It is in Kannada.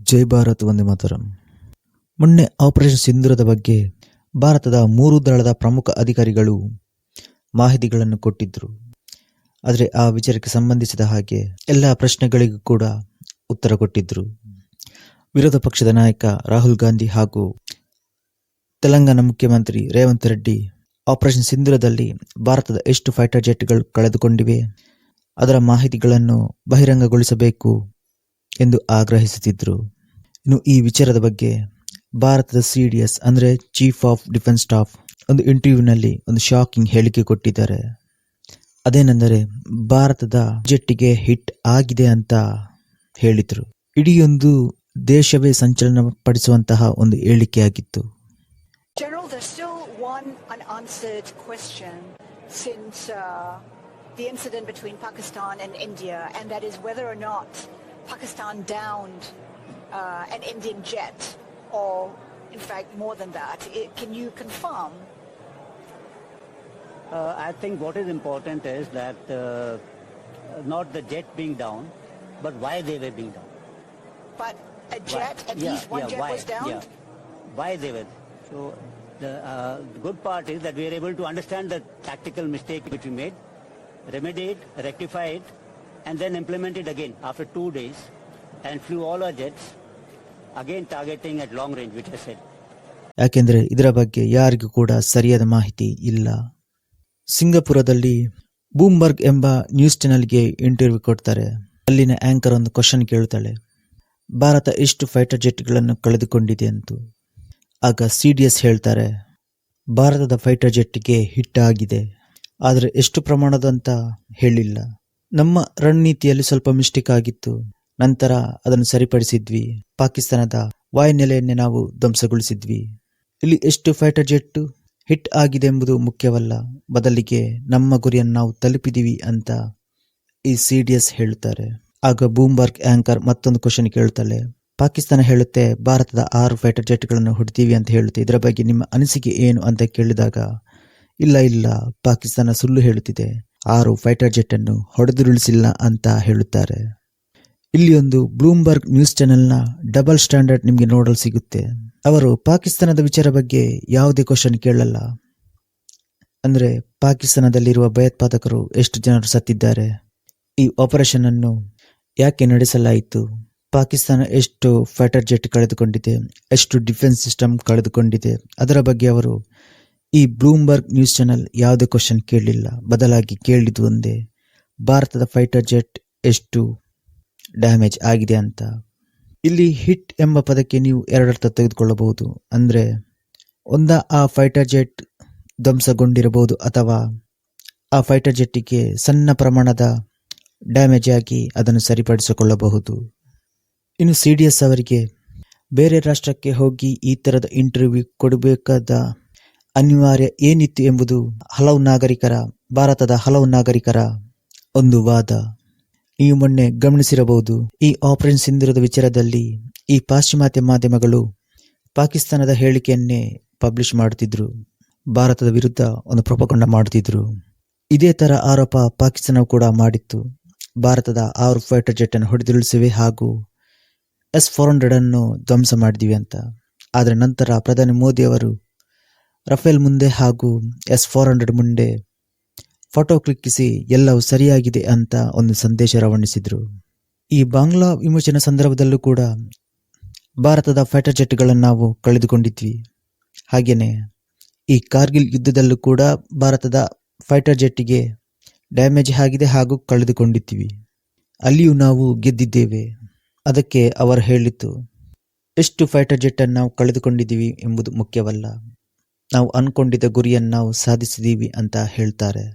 ಜೈ ಭಾರತ್ ವಂದೇ ಮಾತರಂ. ಮೊನ್ನೆ ಆಪರೇಷನ್ ಸಿಂಧೂರದ ಬಗ್ಗೆ ಭಾರತದ 3 ದಳದ ಪ್ರಮುಖ ಅಧಿಕಾರಿಗಳು ಮಾಹಿತಿಗಳನ್ನು ಕೊಟ್ಟಿದ್ದರು. ಆದರೆ ಆ ವಿಚಾರಕ್ಕೆ ಸಂಬಂಧಿಸಿದ ಹಾಗೆ ಎಲ್ಲ ಪ್ರಶ್ನೆಗಳಿಗೂ ಕೂಡ ಉತ್ತರ ಕೊಟ್ಟಿದ್ದರು. ವಿರೋಧ ಪಕ್ಷದ ನಾಯಕ ರಾಹುಲ್ ಗಾಂಧಿ ಹಾಗೂ ತೆಲಂಗಾಣ ಮುಖ್ಯಮಂತ್ರಿ ರೇವಂತ್ ರೆಡ್ಡಿ ಆಪರೇಷನ್ ಸಿಂಧೂರದಲ್ಲಿ ಭಾರತದ ಎಷ್ಟು ಫೈಟರ್ ಜೆಟ್ಗಳು ಕಳೆದುಕೊಂಡಿವೆ ಅದರ ಮಾಹಿತಿಗಳನ್ನು ಬಹಿರಂಗಗೊಳಿಸಬೇಕು ಎಂದು ಆಗ್ರಹಿಸುತ್ತಿದ್ದರು. ಇನ್ನು ಈ ವಿಚಾರದ ಬಗ್ಗೆ ಭಾರತದ CDS ಅಂದರೆ ಚೀಫ್ ಆಫ್ ಡಿಫೆನ್ಸ್ ಸ್ಟಾಫ್ ಒಂದು ಇಂಟರ್ವ್ಯೂನಲ್ಲಿ ಒಂದು ಶಾಕಿಂಗ್ ಹೇಳಿಕೆ ಕೊಟ್ಟಿದ್ದಾರೆ. ಅದೇನೆಂದರೆ ಭಾರತದ ಜೆಟ್ಟಿಗೆ ಹಿಟ್ ಆಗಿದೆ ಅಂತ ಹೇಳಿದರು. ಇಡೀ ಒಂದು ದೇಶವೇ ಸಂಚಲನ ಪಡಿಸುವಂತಹ ಒಂದು ಹೇಳಿಕೆಯಾಗಿತ್ತು. General, there's still one unanswered question since the incident between Pakistan and India, and that is whether or not Pakistan downed an Indian jet, or in fact more than that. Can you confirm? I think what is important is that not the jet being down, but why they were being down. But a jet, at least one jet was down? Yeah, why they were. So the good part is that we are able to understand the tactical mistake which we made, remedy it, rectify it, and then implement it again after 2 days, and flew all our jets, again targeting at long range, which I said. ಯಾಕೆಂದರೆ ಇದರ ಬಗ್ಗೆ ಯಾರಿಗೂ ಕೂಡ ಸರಿಯಾದ ಮಾಹಿತಿ ಇಲ್ಲ. ಸಿಂಗಾಪುರದಲ್ಲಿ ಬೂಮ್ಬರ್ಗ್ ಎಂಬ ನ್ಯೂಸ್ ಚಾನೆಲ್ಗೆ ಇಂಟರ್ವ್ಯೂ ಕೊಡ್ತಾರೆ. ಅಲ್ಲಿನ ಆಂಕರ್ ಒಂದು ಕ್ವಶನ್ ಕೇಳ್ತಾಳೆ, ಭಾರತ ಎಷ್ಟು ಫೈಟರ್ ಜೆಟ್ಗಳನ್ನು ಕಳೆದುಕೊಂಡಿದೆ ಅಂತ. ಆಗ CDS ಹೇಳ್ತಾರೆ, ಭಾರತದ ಫೈಟರ್ ಜೆಟ್ಗೆ ಹಿಟ್ ಆಗಿದೆ, ಆದರೆ ಎಷ್ಟು ಪ್ರಮಾಣದಂತ ಹೇಳಿಲ್ಲ. ನಮ್ಮ ರಣನೀತಿಯಲ್ಲಿ ಸ್ವಲ್ಪ ಮಿಸ್ಟೇಕ್ ಆಗಿತ್ತು, ನಂತರ ಅದನ್ನು ಸರಿಪಡಿಸಿದ್ವಿ. ಪಾಕಿಸ್ತಾನದ ವಾಯುನೆಲೆಯನ್ನೇ ನಾವು ಧ್ವಂಸಗೊಳಿಸಿದ್ವಿ. ಇಲ್ಲಿ ಎಷ್ಟು ಫೈಟರ್ ಜೆಟ್ ಹಿಟ್ ಆಗಿದೆ ಎಂಬುದು ಮುಖ್ಯವಲ್ಲ, ಬದಲಿಗೆ ನಮ್ಮ ಗುರಿಯನ್ನು ನಾವು ತಲುಪಿದೀವಿ ಅಂತ ಈ CDS ಹೇಳುತ್ತಾರೆ. ಆಗ ಬೂಮ್ಬರ್ಗ್ ಆಂಕರ್ ಮತ್ತೊಂದು ಕ್ವಶನ್ ಕೇಳ್ತಾಳೆ, ಪಾಕಿಸ್ತಾನ ಹೇಳುತ್ತೆ ಭಾರತದ 6 ಫೈಟರ್ ಜೆಟ್ಗಳನ್ನು ಹೊಡೆದೀವಿ ಅಂತ ಹೇಳುತ್ತೆ, ಇದರ ಬಗ್ಗೆ ನಿಮ್ಮ ಅನಿಸಿಕೆ ಏನು ಅಂತ ಕೇಳಿದಾಗ, ಇಲ್ಲ ಪಾಕಿಸ್ತಾನ ಸುಳ್ಳು ಹೇಳುತ್ತಿದೆ, 6 ಫೈಟರ್ ಜೆಟ್ ಅನ್ನು ಹೊಡೆದುರುಳಿಸಿಲ್ಲ ಅಂತ ಹೇಳುತ್ತಾರೆ. ಇಲ್ಲಿ ಒಂದು ಬ್ಲೂಮ್ಬರ್ಗ್ ನ್ಯೂಸ್ ಚಾನೆಲ್ನ ಡಬಲ್ ಸ್ಟ್ಯಾಂಡರ್ಡ್ ನಿಮಗೆ ನೋಡಲು ಸಿಗುತ್ತೆ. ಅವರು ಪಾಕಿಸ್ತಾನದ ವಿಚಾರ ಬಗ್ಗೆ ಯಾವುದೇ ಕ್ವಶನ್ ಕೇಳಲ್ಲ. ಅಂದರೆ ಪಾಕಿಸ್ತಾನದಲ್ಲಿರುವ ಭಯೋತ್ಪಾದಕರು ಎಷ್ಟು ಜನರು ಸತ್ತಿದ್ದಾರೆ, ಈ ಆಪರೇಷನ್ ಅನ್ನು ಯಾಕೆ ನಡೆಸಲಾಯಿತು, ಪಾಕಿಸ್ತಾನ ಎಷ್ಟು ಫೈಟರ್ ಜೆಟ್ ಕಳೆದುಕೊಂಡಿದೆ, ಎಷ್ಟು ಡಿಫೆನ್ಸ್ ಸಿಸ್ಟಮ್ ಕಳೆದುಕೊಂಡಿದೆ, ಅದರ ಬಗ್ಗೆ ಅವರು ಈ ಬ್ಲೂಮ್ಬರ್ಗ್ ನ್ಯೂಸ್ ಚಾನೆಲ್ ಯಾವುದೇ ಕ್ವಶನ್ ಕೇಳಲಿಲ್ಲ. ಬದಲಾಗಿ ಕೇಳಿದ್ದು ಒಂದೇ, ಭಾರತದ ಫೈಟರ್ ಜೆಟ್ ಎಷ್ಟು ಡ್ಯಾಮೇಜ್ ಆಗಿದೆ ಅಂತ. ಇಲ್ಲಿ ಹಿಟ್ ಎಂಬ ಪದಕ್ಕೆ ನೀವು ಎರಡರ್ಥ ತೆಗೆದುಕೊಳ್ಳಬಹುದು. ಅಂದರೆ ಆ ಫೈಟರ್ ಜೆಟ್ ಧ್ವಂಸಗೊಂಡಿರಬಹುದು, ಅಥವಾ ಆ ಫೈಟರ್ ಜೆಟ್ಟಿಗೆ ಸಣ್ಣ ಪ್ರಮಾಣದ ಡ್ಯಾಮೇಜ್ ಆಗಿ ಅದನ್ನು ಸರಿಪಡಿಸಿಕೊಳ್ಳಬಹುದು. ಇನ್ನು CDS ಅವರಿಗೆ ಬೇರೆ ರಾಷ್ಟ್ರಕ್ಕೆ ಹೋಗಿ ಈ ಥರದ ಇಂಟರ್ವ್ಯೂ ಕೊಡಬೇಕಾದ ಅನಿವಾರ್ಯ ಏನಿತ್ತು ಎಂಬುದು ಭಾರತದ ಹಲವು ನಾಗರಿಕರ ಒಂದು ವಾದ. ನೀವು ಮೊನ್ನೆ ಗಮನಿಸಿರಬಹುದು, ಈ ಆಪರೇಷನ್ ಸಿಂಧೂರದ ವಿಚಾರದಲ್ಲಿ ಈ ಪಾಶ್ಚಿಮಾತ್ಯ ಮಾಧ್ಯಮಗಳು ಪಾಕಿಸ್ತಾನದ ಹೇಳಿಕೆಯನ್ನೇ ಪಬ್ಲಿಷ್ ಮಾಡುತ್ತಿದ್ರು, ಭಾರತದ ವಿರುದ್ಧ ಒಂದು ಪ್ರೊಪಗಂಡ ಮಾಡುತ್ತಿದ್ರು. ಇದೇ ತರ ಆರೋಪ ಪಾಕಿಸ್ತಾನ ಕೂಡ ಮಾಡಿತ್ತು, ಭಾರತದ 6 ಫೈಟರ್ ಜೆಟ್ ಅನ್ನು ಹೊಡೆದುರುಳಿಸಿವೆ ಹಾಗೂ S-400 ಅನ್ನು ಧ್ವಂಸ ಮಾಡಿದಿವಿ ಅಂತ. ಆದರೆ ನಂತರ ಪ್ರಧಾನಿ ಮೋದಿ ಅವರು ರಫೇಲ್ ಮುಂದೆ ಹಾಗೂ S-400 ಮುಂದೆ ಫೋಟೋ ಕ್ಲಿಕ್ಕಿಸಿ ಎಲ್ಲವೂ ಸರಿಯಾಗಿದೆ ಅಂತ ಒಂದು ಸಂದೇಶ ರವಾನಿಸಿದ್ರು. ಈ ಬಾಂಗ್ಲಾ ವಿಮೋಚನಾ ಸಂದರ್ಭದಲ್ಲೂ ಕೂಡ ಭಾರತದ ಫೈಟರ್ ಜೆಟ್ಗಳನ್ನು ನಾವು ಕಳೆದುಕೊಂಡಿದ್ವಿ. ಹಾಗೆಯೇ ಈ ಕಾರ್ಗಿಲ್ ಯುದ್ಧದಲ್ಲೂ ಕೂಡ ಭಾರತದ ಫೈಟರ್ ಜೆಟ್ಟಿಗೆ ಡ್ಯಾಮೇಜ್ ಆಗಿದೆ ಹಾಗೂ ಕಳೆದುಕೊಂಡಿದ್ವಿ. ಅಲ್ಲಿಯೂ ನಾವು ಗೆದ್ದಿದ್ದೇವೆ. ಅದಕ್ಕೆ ಅವರು ಹೇಳಿತ್ತು, ಎಷ್ಟು ಫೈಟರ್ ಜೆಟ್ಟನ್ನು ನಾವು ಕಳೆದುಕೊಂಡಿದ್ದೀವಿ ಎಂಬುದು ಮುಖ್ಯವಲ್ಲ, ನಾವು ಅನ್ಕೊಂಡಿದ್ದ ಗುರಿಯನ್ನು ನಾವು ಸಾಧಿಸಿದ್ದೀವಿ ಅಂತ ಹೇಳ್ತಾರೆ.